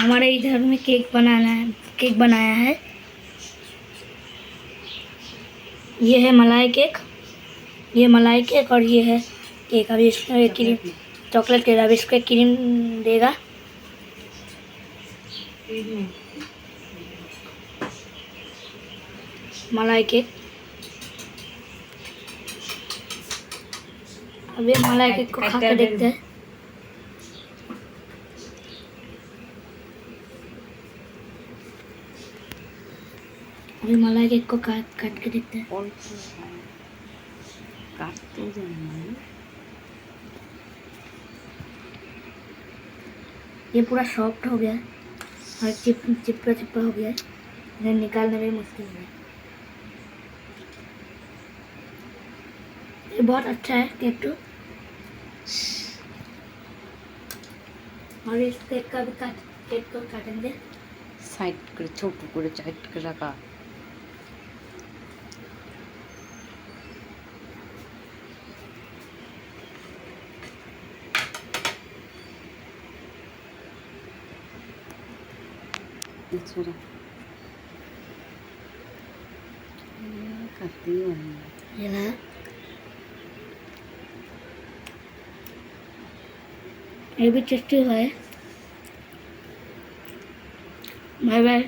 हमारे इधर में केक बनाया है। ये है मलाई केक, ये मलाई केक और ये है केक। अभी इसमें क्रीम, चॉकलेट केक, अभी इसको क्रीम देगा। मलाई केक, अभी मलाई केक को खा कर देखते हैं। अभी मलाई केक को काट के देखते हैं। ये पूरा सॉफ्ट हो गया है और चिपका हो गया है, इन्हें निकालने में मुश्किल है। ये बहुत अच्छा है केक तो। और इस केक का भी केक को काटेंगे সাইড করে, ছোট করে সাইড করে রাখা। ये ना ये भी टेस्टी है। Bye bye.